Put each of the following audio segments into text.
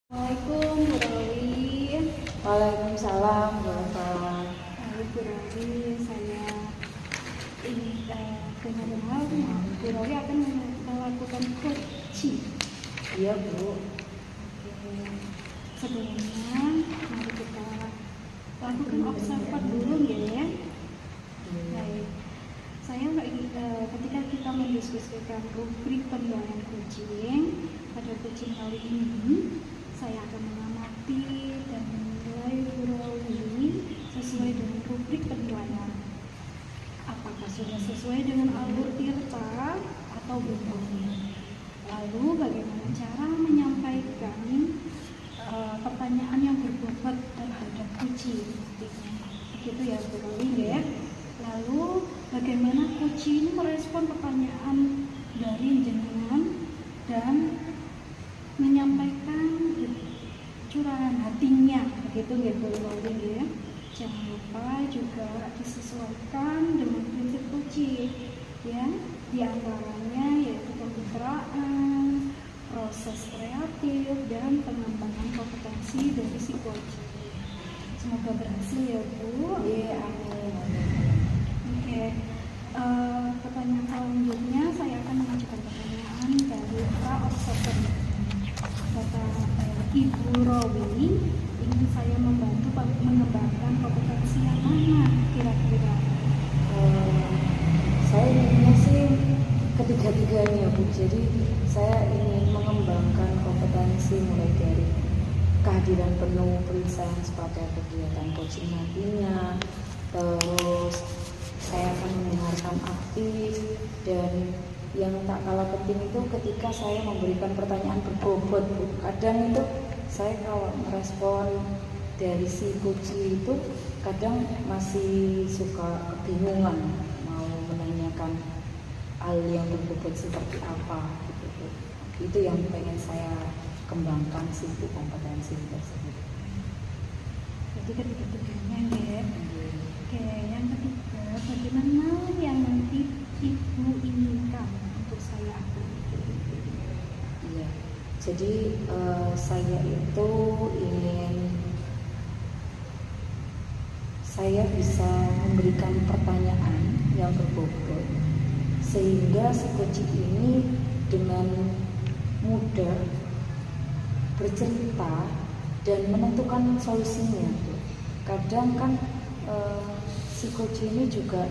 Assalamualaikum Bu Rawi. Waalaikumsalam warahmatullahi. Bu Rawi, saya ini dengar Bu Rawi akan melakukan coaching. Iya Bu. Sebelumnya mari kita lakukan observat dulu ya. Baik. Saya ketika kita mendiskusikan rubrik penilaian coaching pada coaching kali ini, saya akan mengamati dan menilai Bu Rawi sesuai dengan rubrik penilaian. Apakah sudah sesuai dengan alur tirta atau belum? Lalu bagaimana cara menyampaikan pertanyaan yang berbobot terhadap coaching? Begitu ya Bu Rawi ya. Lalu bagaimana coaching merespon pertanyaan dari jenengan dan menyampaikan curahan hatinya, begitu ya Bu Rawi ya. Jangan lupa juga disesuaikan dengan prinsip coaching ya, di antaranya yaitu kemitraan, proses kreatif dan pengembangan kompetensi dari si coaching. Semoga berhasil ya Bu. Iya, amin. Oke. Pertanyaan selanjutnya saya akan mengajukan pertanyaan dari Pak Observer. Kata Ibu Rawi, ingin saya membantu mengembangkan kompetensi yang mana kira-kira? Saya inginnya sih ketiga-tiganya Bu. Jadi saya ingin mengembangkan kompetensi mulai dari kehadiran penuh penyelesaian pada kegiatan coaching nantinya, terus saya akan mendengarkan aktif, dan yang tak kalah penting itu ketika saya memberikan pertanyaan berbobot Bu. Kadang itu saya kalau merespon dari si coaching itu kadang masih suka kebingungan mau menanyakan hal yang berbobot seperti apa gitu Bu. Itu yang pengen saya kembangkan sih Bu, kompetensi tersebut. Jadi ketiga-tiganya ya. Oke, yang ketiga, bagaimana yang nanti Ibu inginkan untuk saya akui? Iya, jadi saya itu ingin saya bisa memberikan pertanyaan yang berbobot sehingga si coaching ini dengan mudah bercerita dan menentukan solusinya. Kadang kan si coaching ini juga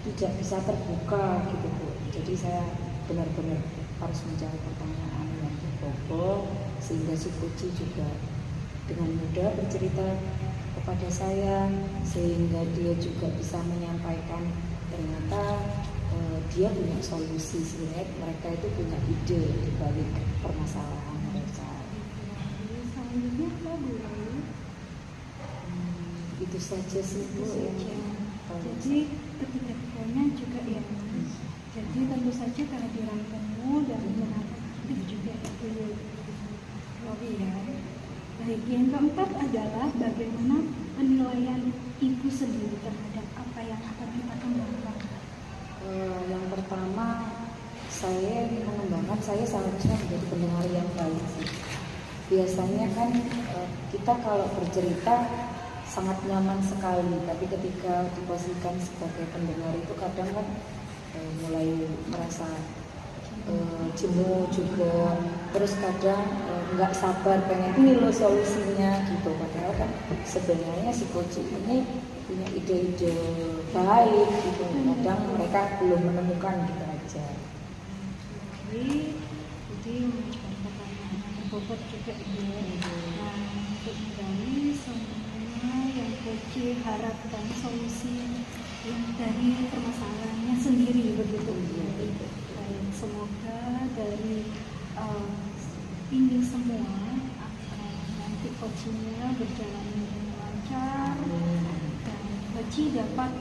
tidak bisa terbuka gitu Bu. Jadi saya benar-benar harus mencari pertanyaan yang berbobot sehingga si coaching juga dengan mudah bercerita kepada saya, sehingga dia juga bisa menyampaikan ternyata dia punya solusi, sebenarnya mereka itu punya ide di balik permasalahan mereka. Selanjutnya apa Bu Rawi? Itu saja sih Bu. Jadi ketiga-tiganya juga ya. Jadi tentu saja kehadiran penuh dan pendengaran aktif juga itu Rawi ya. Baik, yang keempat adalah bagaimana penilaian Ibu sendiri terhadap apa yang akan kita kembangkan. Yang pertama, saya mengembangkan saya seharusnya menjadi pendengar yang baik sih. Biasanya kan kita kalau bercerita sangat nyaman sekali, tapi ketika diposisikan sebagai pendengar itu kadang kan mulai merasa jenuh juga, terus kadang nggak sabar pengen ini loh solusinya gitu. Padahal kan sebenarnya si coaching ini punya ide-ide baik gitu, kadang mereka belum menemukan gitu aja. Jadi mengajukan pertanyaan yang berbobot juga ya. Nah, untuk menggali semua yang coaching harapkan solusi yang dari permasalahannya sendiri begitu. Baik, semoga dari ini semua nanti coachingnya berjalan dengan lancar dan coaching dapat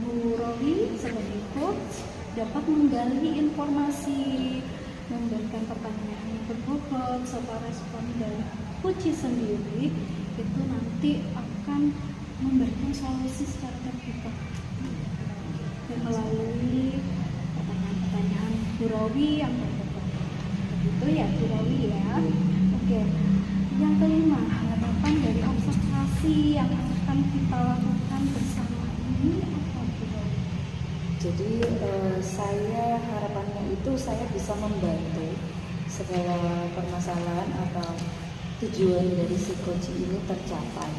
Bu Rawi sebagai coach dapat menggali informasi, memberikan pertanyaan yang berbobot serta respon dari coaching sendiri itu nanti akan memberikan solusi secara terbuka dan melalui pertanyaan-pertanyaan Bu Rawi yang berbobot. Begitu ya Bu Rawi ya. Oke. Yang kelima, harapan dari observasi yang akan kita lakukan bersama ini apa Bro? Jadi saya harapannya itu saya bisa membantu segala permasalahan atau tujuan dari si coaching ini tercapai,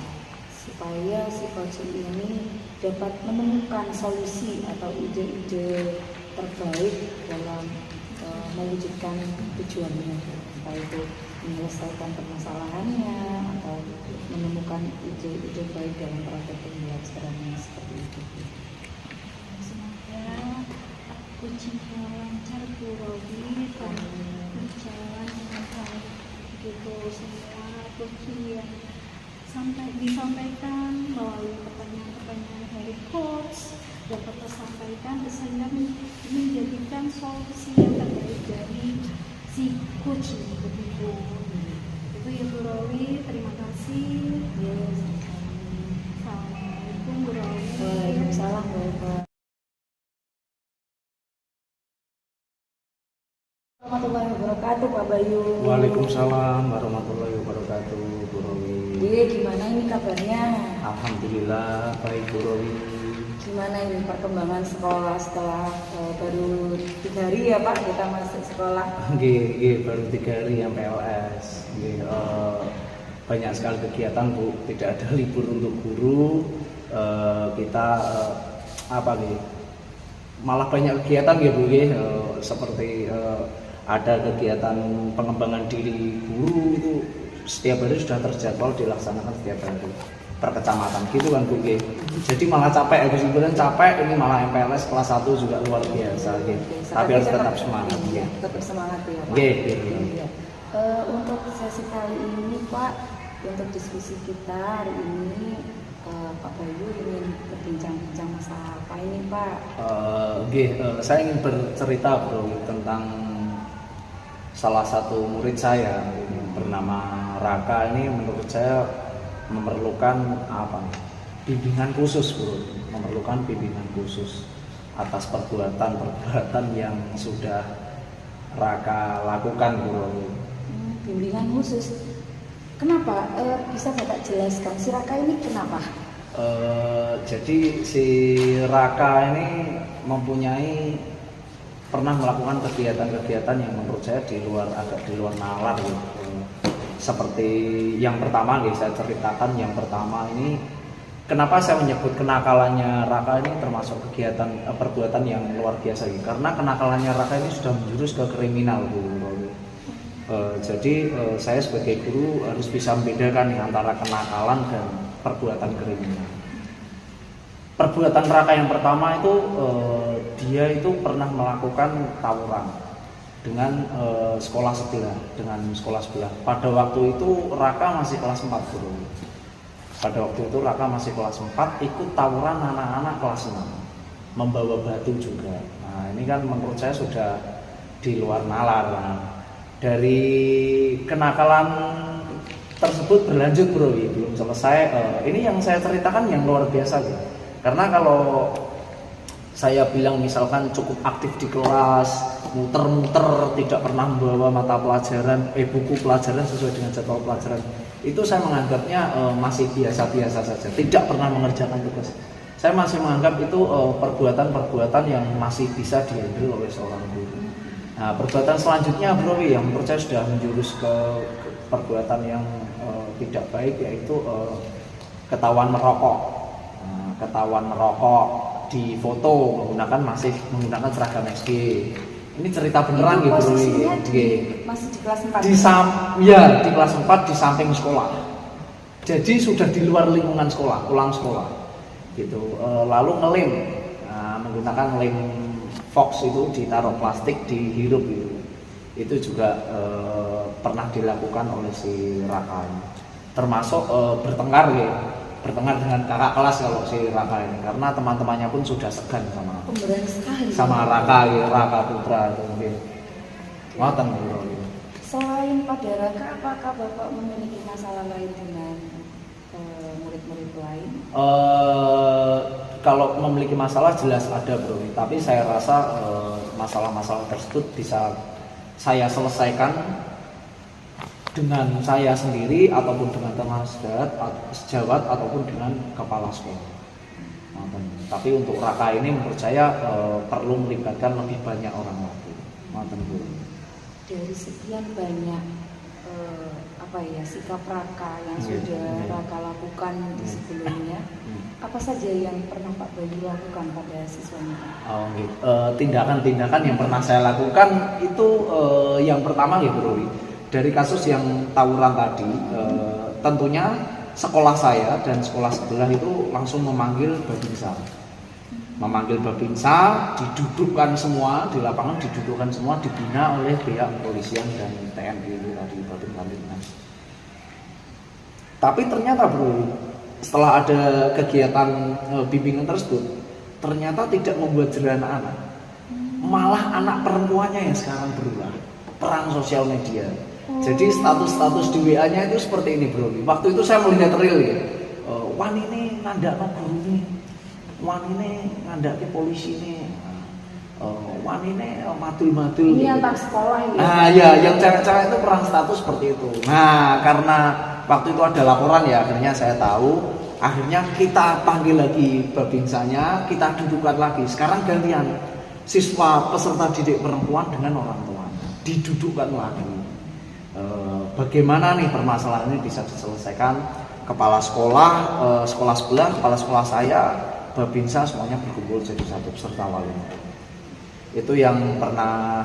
supaya si coaching ini dapat menemukan solusi atau ide-ide terbaik dalam mewujudkan tujuannya, entah itu menyelesaikan permasalahannya atau menemukan ide-ide baik dalam praktek pembelajarannya, seperti itu. Semoga coachingnya lancar Bu Robi dan berjalan dengan baik begitu. Semua coaching yang disampaikan melalui pertanyaan-pertanyaan dari coach dapat tersampaikan sehingga menjadikan solusi yang terbaik dari si coaching begitu. Itu ya Bu Robi, terima kasih. Yes. Assalamualaikum Bu Robi. Waalaikumsalam Bapak. Warahmatullahi wabarakatuh Pak Bayu. Waalaikumsalam warahmatullahi wabarakatuh Bu Rowi. Gimana ini kabarnya? Alhamdulillah baik Bu Rowi. Gimana ini perkembangan sekolah setelah baru 3 hari ya Pak kita masuk sekolah? Baru 3 hari yang PLS. Banyak sekali kegiatan Bu, tidak ada libur untuk guru. Kita malah banyak kegiatan ya Bu, seperti ada kegiatan pengembangan diri guru itu setiap hari sudah terjadwal dilaksanakan setiap hari per kecamatan gitu kan Bu. Jadi malah capek, kesimpulan capek, ini malah MPLS kelas 1 juga luar biasa gitu. Tapi harus tetap semangat ya. Tetap semangat ya Pak. Iya. Untuk sesi kali ini Pak, untuk diskusi kita hari ini Pak Bayu ingin berbincang-bincang masalah apa ini Pak? Saya ingin bercerita Bro tentang salah satu murid saya bernama Raka. Ini menurut saya memerlukan bimbingan khusus Bro, memerlukan bimbingan khusus atas perbuatan yang sudah Raka lakukan Bro. Bimbingan khusus. Kenapa? Bisa Bapak jelaskan si Raka ini kenapa? Jadi si Raka ini pernah melakukan kegiatan-kegiatan yang menurut saya agak di luar nalar gitu. Seperti yang pertama saya ceritakan, yang pertama ini kenapa saya menyebut kenakalannya Raka ini termasuk perbuatan yang luar biasa gitu. Karena kenakalannya Raka ini sudah menjurus ke kriminal Bu. Jadi saya sebagai guru harus bisa membedakan antara kenakalan dan perbuatan kriminal. Perbuatan Raka yang pertama itu dia itu pernah melakukan tawuran dengan sekolah sebelah. Pada waktu itu Raka masih kelas 4 Bro. Pada waktu itu Raka masih kelas 4 ikut tawuran anak-anak kelas 6, membawa batu juga. Nah, ini kan menurut saya sudah di luar nalar. Nah, dari kenakalan tersebut berlanjut Bro, belum selesai. Ini yang saya ceritakan yang luar biasa gitu. Karena kalau saya bilang misalkan cukup aktif di kelas, muter-muter, tidak pernah membawa mata pelajaran, buku pelajaran sesuai dengan jadwal pelajaran, itu saya menganggapnya masih biasa-biasa saja, tidak pernah mengerjakan tugas. Saya masih menganggap itu perbuatan-perbuatan yang masih bisa dihandle oleh seorang guru. Nah, perbuatan selanjutnya Bro yang menurut saya sudah menjurus ke perbuatan yang tidak baik, yaitu ketahuan merokok. Nah, ketahuan merokok di foto masih menggunakan seragam SD. Ini cerita beneran gitu Bro. Masih di kelas 4. Di kelas 4 di samping sekolah. Jadi sudah di luar lingkungan sekolah, pulang sekolah. Gitu. Lalu ngelem, menggunakan lem Fox itu ditaruh plastik, dihirup gitu. Itu juga pernah dilakukan oleh si Raka ini. Termasuk bertengkar dengan kakak kelas kalau si Raka ini, karena teman-temannya pun sudah segan sama Raka Putra itu mungkin. Ngoten gitu. Selain pada Raka, apakah Bapak memiliki masalah lain dengan murid-murid lain? Kalau memiliki masalah jelas ada Bro, tapi saya rasa masalah-masalah tersebut bisa saya selesaikan dengan saya sendiri ataupun dengan teman sejawat ataupun dengan kepala sekolah. Tapi untuk Raka ini menurut saya perlu melibatkan lebih banyak orang lagi. Dari sekian banyak sikap Raka yang sudah Raka lakukan di sebelumnya, apa saja yang pernah Pak Bayu lakukan pada siswanya? Tindakan-tindakan yang pernah saya lakukan itu yang pertama ya Bro, dari kasus yang tawuran tadi, tentunya sekolah saya dan sekolah sebelah itu langsung memanggil Babinsa. Didudukkan semua di lapangan, dibina oleh pihak kepolisian dan TNI itu tadi, Babin. Tapi ternyata Bro, setelah ada kegiatan bimbingan tersebut, ternyata tidak membuat jerah anak-anak. Malah anak perempuannya yang sekarang berulah perang sosial media. Jadi status di WA-nya itu seperti ini Bro. Waktu itu saya melihat real ya. Wan ini ngandak no guru nih. Wan ini ngandak ke polisi nih. Wan ini matul-matul. Ini antar sekolah ini. Nah ya, yang cewek-cewek itu perang status seperti itu. Nah karena waktu itu ada laporan ya, akhirnya saya tahu. Akhirnya kita panggil lagi Babinsanya, kita dudukkan lagi. Sekarang gantian siswa peserta didik perempuan dengan orang tuanya didudukkan lagi. Bagaimana nih permasalahan ini bisa diselesaikan? Kepala sekolah, sekolah sebelah, kepala sekolah saya, Babinsa semuanya berkumpul jadi satu beserta wali. Itu yang pernah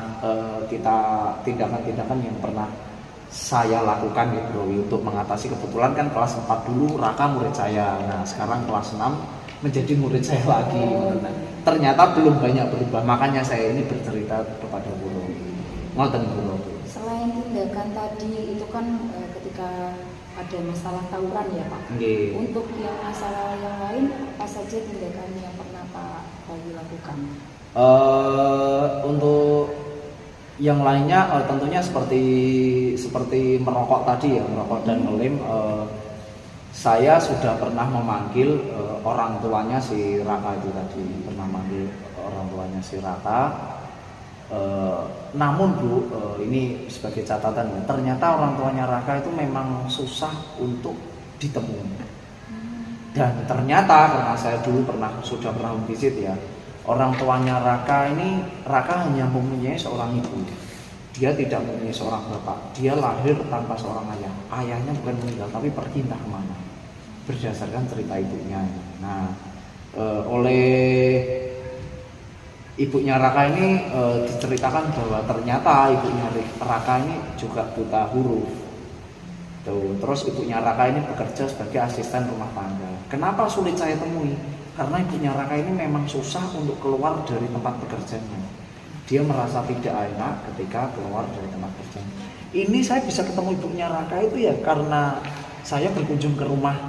tindakan-tindakan yang pernah saya lakukan gitu Bro, untuk mengatasi. Kebetulan kan kelas 4 dulu Raka murid saya. Nah sekarang kelas 6 menjadi murid saya lagi. Ternyata belum banyak berubah, makanya saya ini bercerita kepada Bro. Ngoten Bro. Selain tindakan tadi itu kan ketika ada masalah tawuran ya Pak. Untuk yang masalah yang lain, apa saja tindakan yang pernah Pak Bayu lakukan? Untuk yang lainnya tentunya seperti merokok tadi ya, merokok dan ngelem. Saya sudah pernah memanggil orang tuanya si Raka itu tadi, pernah manggil orang tuanya si Raka. Namun Bu, ini sebagai catatan ya, ternyata orang tuanya Raka itu memang susah untuk ditemui. Dan ternyata karena saya dulu sudah pernah visit ya, orang tuanya Raka hanya mempunyai seorang ibu. Dia tidak mempunyai seorang bapak. Dia lahir tanpa seorang ayah. Ayahnya bukan meninggal tapi pergi entah kemana, berdasarkan cerita ibunya. Nah, oleh ibunya Raka ini diceritakan bahwa ternyata ibunya Raka ini juga buta huruf. Terus ibunya Raka ini bekerja sebagai asisten rumah tangga. Kenapa sulit saya temui? Karena ibunya Raka ini memang susah untuk keluar dari tempat bekerjanya. Dia merasa tidak enak ketika keluar dari tempat bekerjanya. Ini saya bisa ketemu ibunya Raka itu ya karena saya berkunjung ke rumah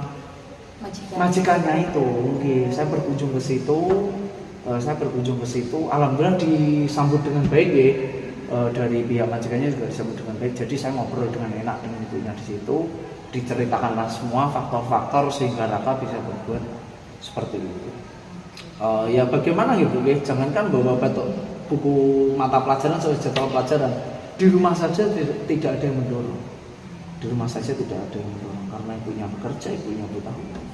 majikannya itu. Saya berkunjung ke situ. Alhamdulillah disambut dengan baik ya. Dari pihak majikannya juga disambut dengan baik. Jadi saya ngobrol dengan enak dengan ibunya di situ. Diceritakanlah semua faktor-faktor sehingga Raka bisa berbuat seperti itu. Ya bagaimana gitu ya? Jangankan bawa buku mata pelajaran atau jadwal pelajaran, di rumah saja tidak ada yang mendorong. Karena ibunya bekerja, ibunya buta huruf.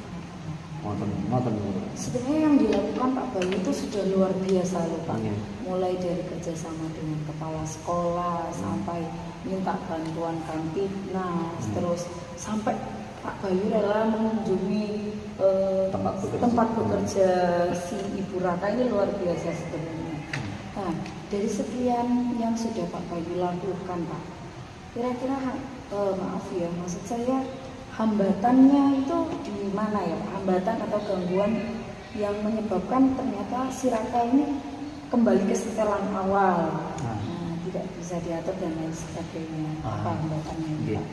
Sebenarnya yang dilakukan Pak Bayu itu sudah luar biasa loh Pak. Mulai dari kerjasama dengan kepala sekolah sampai minta bantuan Kamtibnas, terus sampai Pak Bayu rela mengunjungi tempat bekerja si Ibu Raka. Ini luar biasa sebenarnya. Nah, dari sekian yang sudah Pak Bayu lakukan Pak, kira-kira maaf ya, maksud saya hambatannya itu di mana ya Pak? Hambatan atau gangguan yang menyebabkan ternyata si Raka ini kembali ke setelan awal, tidak bisa diatur dan lain sebagainya. Apa hambatannya ini Pak?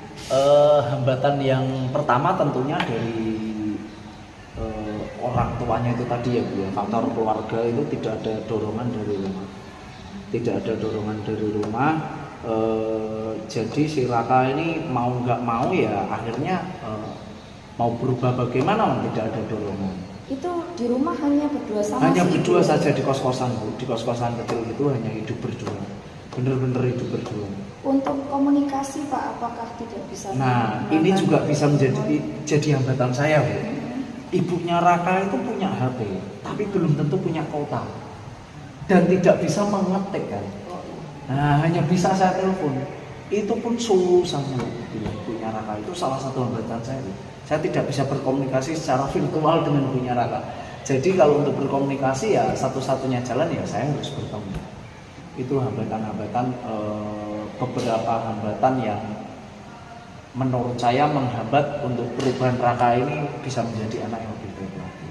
Hambatan yang pertama tentunya dari orang tuanya itu tadi ya Bu ya, faktor keluarga itu tidak ada dorongan dari rumah. Jadi si Raka ini mau nggak mau ya akhirnya mau berubah bagaimana tidak ada dorongan. Itu di rumah hanya berdua saja di kos-kosan Bu, di kos-kosan kecil itu hanya hidup berdua, bener-bener hidup berdua. Untuk komunikasi Pak, apakah tidak bisa? Nah, ini juga bisa jadi hambatan saya, Bu. Ibunya Raka itu punya HP, tapi belum tentu punya kuota dan tidak bisa mengetik kan. Nah, hanya bisa saya telepon. Itu pun susahnya ibunya Raka, itu salah satu hambatan saya. Saya tidak bisa berkomunikasi secara virtual dengan ibunya Raka. Jadi kalau untuk berkomunikasi ya satu-satunya jalan ya saya harus bertemu. Itu hambatan-hambatan, beberapa hambatan yang menurut saya menghambat untuk perubahan Raka ini bisa menjadi anak yang lebih baik lagi.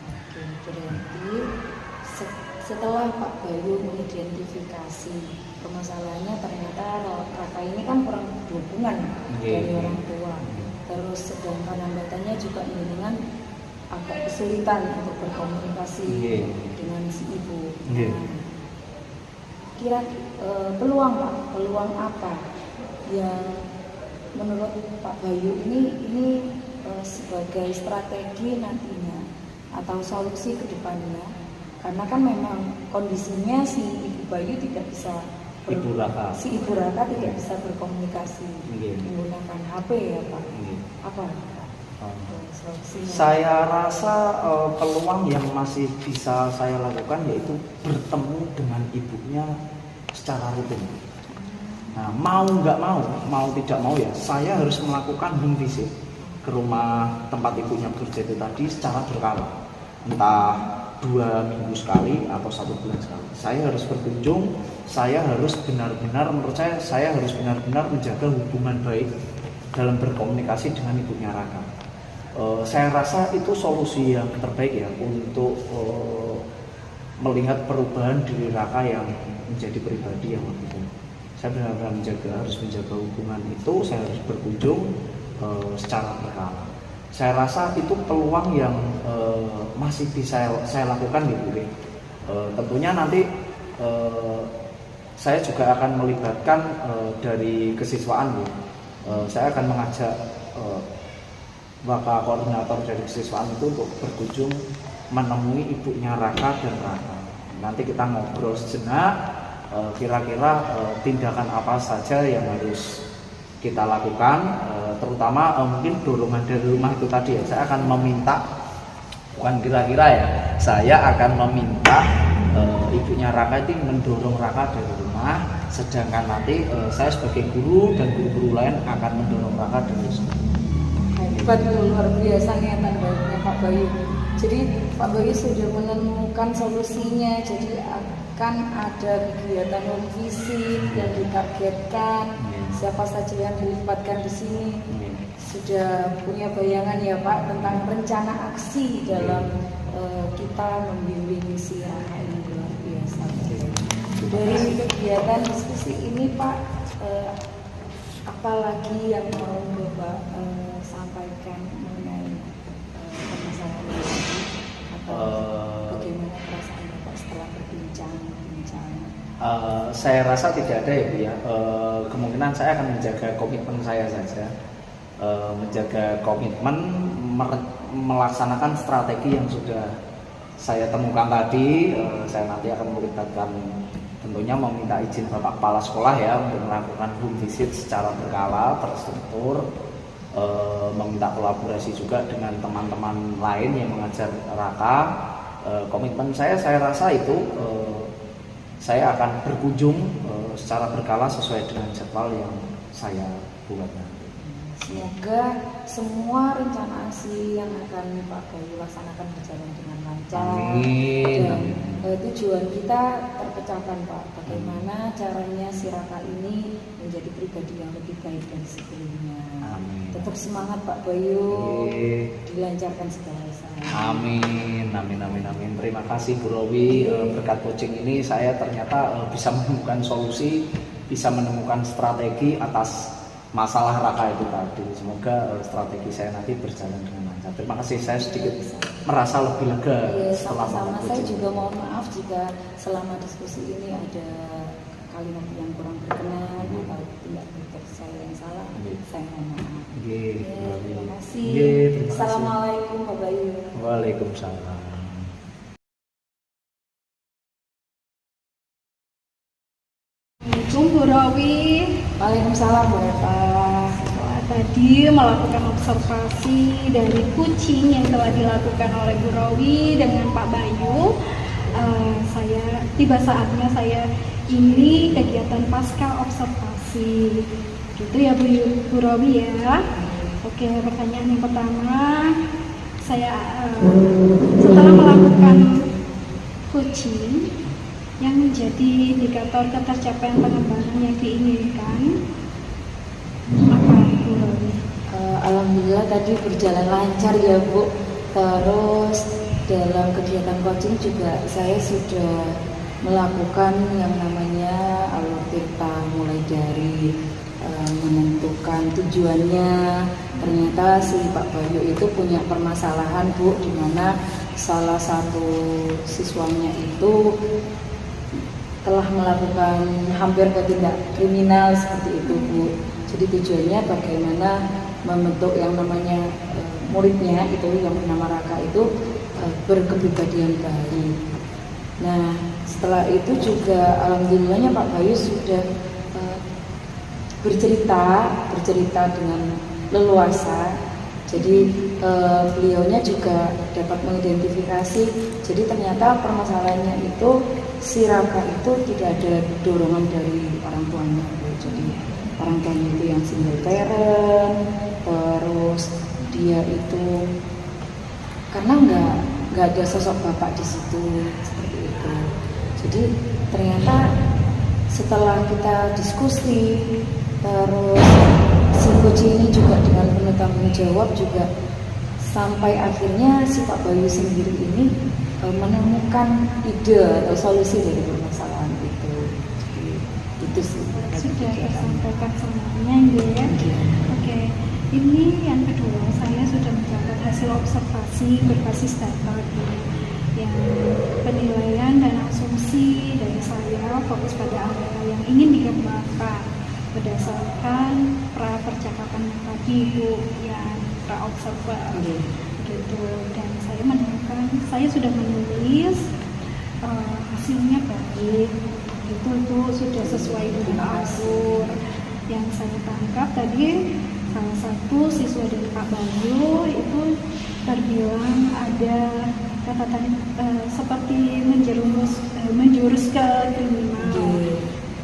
Oke, berarti setelah Pak Bayu mengidentifikasi permasalahannya, ternyata Raka ini kan kurang dukungan dari orang tua. Terus sedangkan hambatannya juga dengan agak kesulitan untuk berkomunikasi dengan si ibu. Peluang Pak, peluang apa yang menurut Pak Bayu ini sebagai strategi nantinya atau solusi ke depannya, karena kan memang kondisinya si Ibu Bayu tidak bisa si Ibu Raka tidak bisa berkomunikasi menggunakan HP ya Pak. Apa solusinya? Saya rasa peluang yang masih bisa saya lakukan yaitu bertemu dengan ibunya secara rutin. Nah, mau tidak mau ya, saya harus melakukan home visit ke rumah tempat ibunya bekerja itu tadi secara berkala. Entah 2 minggu sekali atau 1 bulan sekali. Saya harus berkunjung, saya harus benar-benar, menurut saya harus benar-benar menjaga hubungan baik dalam berkomunikasi dengan ibunya Raka. Saya rasa itu solusi yang terbaik ya untuk melihat perubahan diri Raka yang menjadi pribadi yang lebih baik. Saya benar-benar harus menjaga hubungan itu, saya harus berkunjung secara berkala. Saya rasa itu peluang yang masih bisa saya lakukan gitu. Tentunya nanti saya juga akan melibatkan dari kesiswaan ya. Saya akan mengajak Bapak koordinator dari kesiswaan itu untuk berkunjung menemui ibunya Raka dan Raka. Nanti kita ngobrol sejenak. Kira-kira tindakan apa saja yang harus kita lakukan, terutama mungkin dorongan dari rumah itu tadi ya. Saya akan meminta, bukan kira-kira ya, saya akan meminta ibunya Raka itu mendorong Raka dari rumah, sedangkan nanti saya sebagai guru dan guru-guru lain akan mendorong Raka dari sekolah. Hebat, luar biasa niatan baiknya Pak Bayu. Jadi Pak Bayu sudah menemukan solusinya, jadi akan ada kegiatan home visit yang ditargetkan, siapa saja yang dilibatkan di sini. Sudah punya bayangan ya Pak tentang rencana aksi dalam kita membimbing si Raka ini, luar biasa. Dari kegiatan diskusi ini Pak, apalagi yang mau Bapak sampaikan mengenai permasalahan ini, atau bagaimana perasaan Bapak setelah berbincang? Saya rasa tidak ada ya Bu ya. Kemungkinan saya akan menjaga komitmen saya saja, menjaga komitmen melaksanakan strategi yang sudah saya temukan tadi. Saya nanti akan melibatkan, tentunya meminta izin Bapak Kepala Sekolah ya untuk melakukan home visit secara berkala, terstruktur, meminta kolaborasi juga dengan teman-teman lain yang mengajar Raka. Komitmen saya rasa itu saya akan berkunjung secara berkala sesuai dengan jadwal yang saya buat nanti. Semoga semua rencana aksi yang akan Pak Bayu laksanakan berjalan dengan lancar. Dan tujuan kita terpecahkan Pak. Bagaimana caranya si Raka ini menjadi pribadi yang lebih baik dari sebelumnya. Amin. Tetap semangat Pak Bayu, dilancarkan segala usaha. Amin. Terima kasih Bu Rowi. Berkat coaching ini saya ternyata bisa menemukan solusi, bisa menemukan strategi atas masalah Raka itu tadi. Semoga strategi saya nanti berjalan dengan lancar. Terima kasih, saya sedikit merasa lebih lega. Setelah sama-sama. Saya juga mohon maaf jika selama diskusi ini ada kalimat yang kurang berkenan atau tidak betul saya yang salah. Saya mohon maaf. Terima kasih. Assalamualaikum Pak Bayu. Waalaikumsalam. Assalamualaikum Bu Rowi. Waalaikumsalam Bu Eva. Setelah tadi melakukan observasi dari kucing yang telah dilakukan oleh Bu Rowi dengan Pak Bayu, tiba saatnya saya ini kegiatan pasca observasi. Gitu ya Bu Rowi ya. Oke, pertanyaan yang pertama, saya setelah melakukan coaching yang menjadi indikator ketercapaian pengembangan yang diinginkan, apa Bu Rowi? Alhamdulillah tadi berjalan lancar ya Bu. Terus dalam kegiatan coaching juga saya sudah melakukan yang namanya alur tirta, mulai dari menentukan tujuannya. Ternyata si Pak Bayu itu punya permasalahan Bu, di mana salah satu siswanya itu telah melakukan hampir ke tindak kriminal seperti itu Bu. Jadi tujuannya bagaimana membentuk yang namanya muridnya itu yang bernama Raka itu berkepribadian baik. Nah setelah itu juga alhamdulillahnya Pak Bayu sudah bercerita dengan leluasa. Jadi beliaunya juga dapat mengidentifikasi. Jadi ternyata permasalahannya itu si Raka itu tidak ada dorongan dari orang tuanya. Jadi orang tuanya itu yang single parent, terus dia itu karena nggak ada sosok bapak di situ seperti itu. Jadi ternyata setelah kita diskusi, terus si coach ini juga dengan penuh tanggung jawab juga sampai akhirnya si Pak Bayu sendiri ini menemukan ide atau solusi dari permasalahan itu. Jadi, itu sih Sudah tersampaikan semuanya ya. Oke, ini yang kedua, saya sudah mencatat hasil observasi berbasis data yang penilaian dan asumsi dari saya fokus pada area yang ingin dikembangkan berdasarkan pra percakapan yang tadi Bu, yang pra observer gitu. Dan saya menemukan, saya sudah menulis hasilnya baik gitu, itu sudah sesuai dengan alur yang saya tangkap tadi. Salah satu siswa dari Pak Bayu itu terbilang ada catatan seperti menjurus ke kriminal.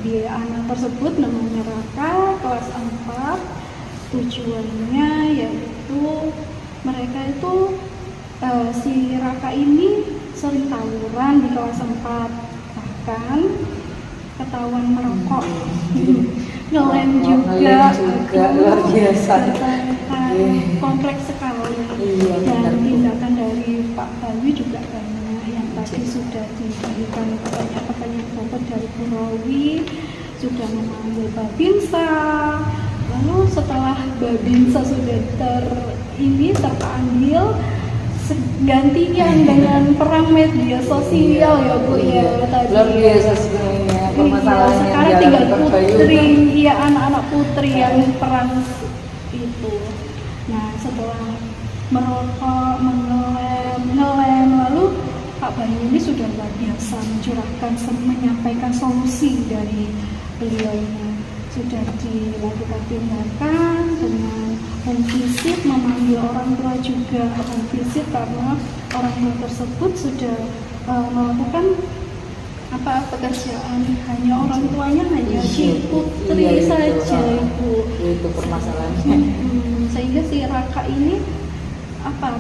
Di anak tersebut namanya Raka, kelas 4, tujuannya yaitu mereka itu si Raka ini sering tawuran di kelas 4, bahkan ketahuan merokok, ngelem juga, luar biasa. kompleks sekali. Dan tindakan dari Pak Bayu juga banyak yang tadi sudah diberikan pertanyaan dari Bu Rowi, sudah memanggil Babinsa. Lalu setelah Babinsa sudah terpanggil, gantian dengan perang media sosial ya Bu ya tadi. Luar biasa sebenarnya permasalahannya. Sekarang tinggal putri, iya anak-anak putri yang perang itu. Nah setelah merokok, ngelem, lalu Pak Bayu ini sudah luar biasa mencurahkan, menyampaikan solusi dari beliaunya. Sudah dilakukan tindakan dengan home visit, memanggil orang tua juga home visit karena orang tua tersebut sudah melakukan pekerjaan, hanya orang tuanya hanya si putri saja Ibu. Itu permasalahannya. Sehingga si Raka ini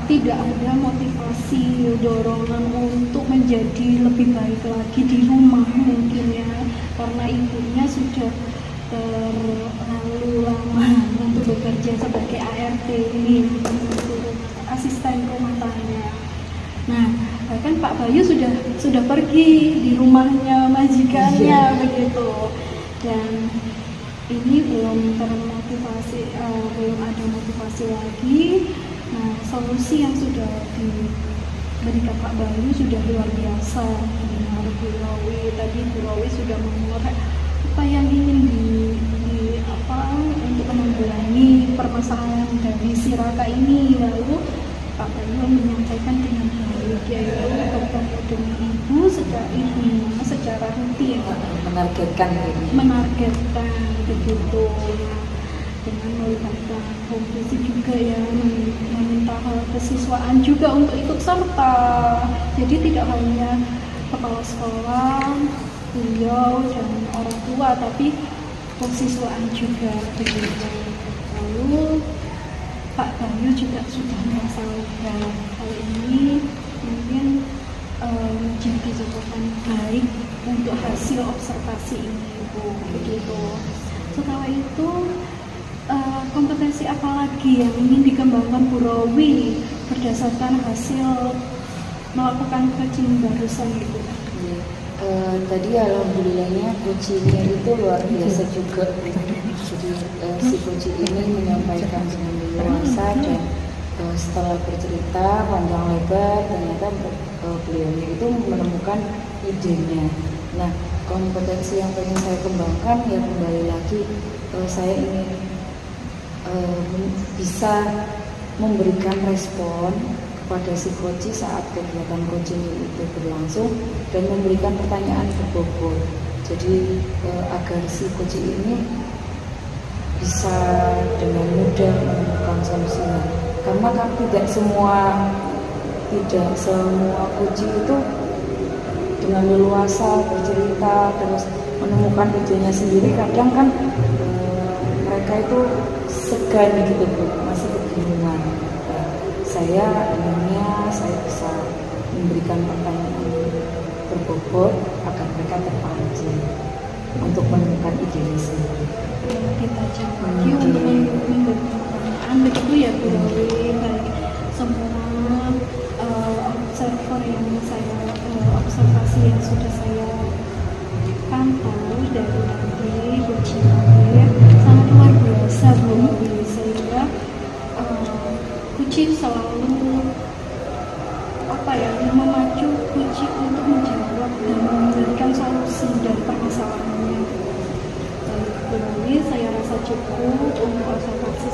tidak ada motivasi, dorongan untuk menjadi lebih baik lagi di rumah mungkin ya, karena ibunya sudah terlalu lama untuk bekerja sebagai ART ini, untuk asisten rumah tangga. Nah, bahkan Pak Bayu sudah pergi di rumahnya majikannya begitu, dan ini belum termotivasi, belum ada motivasi lagi. Nah, solusi yang sudah diberikan Pak Bayu sudah luar biasa. Benar Bu Rowi, tadi Bu Rowi sudah mengurai apa yang ingin untuk menanggulangi permasalahan dari si Raka ini. Lalu Pak Bayu menyampaikan dengan baik, yaitu bertemu dengan ibunya secara rutin, menargetkan gitu. menargetkan begitu. Nah, dengan melibatkan komisi juga ya, meminta hal kesiswaan juga untuk ikut serta. Jadi tidak hanya kepala sekolah, beliau dan orang tua, tapi kesiswaan juga begitu. Lalu Pak Bayu juga sudah merasa lega. Hal ini mungkin menjadi catatan baik untuk hasil observasi ini, Bu. Begitu. Setelah itu kompetensi apa lagi yang ingin dikembangkan Bu Rowi berdasarkan hasil melakukan coaching barusan itu? Tadi alhamdulillahnya coachingnya itu luar biasa juga. Jadi si coaching ini menyampaikan dengan leluasa dan setelah bercerita panjang lebar ternyata beliau itu menemukan idenya. Nah, kompetensi yang pengen saya kembangkan ya kembali lagi saya ingin bisa memberikan respon kepada si coach saat kegiatan coaching itu berlangsung dan memberikan pertanyaan berbobot. Jadi agar si coach ini bisa dengan mudah menemukan solusinya. Karena kan tidak semua coach itu dengan leluasa bercerita terus menemukan idenya sendiri. Kadang kan mereka itu segan gitu Bu, masih kebingungan. Saya inginnya saya bisa memberikan pertanyaan berbobot agar mereka terpancing untuk menemukan idenya sendiri. Kita coba untuk memberikan pertanyaan begitu ya Bu Rowi. Baik, semua observer yang saya observasi yang sudah saya pantau dari tadi coaching sangat luar biasa Bu Rowi, sehingga coaching selalu memacu coaching untuk menjawab dan memberikan solusi dari permasalahannya. Baik Bu Rowi, saya rasa cukup untuk observasi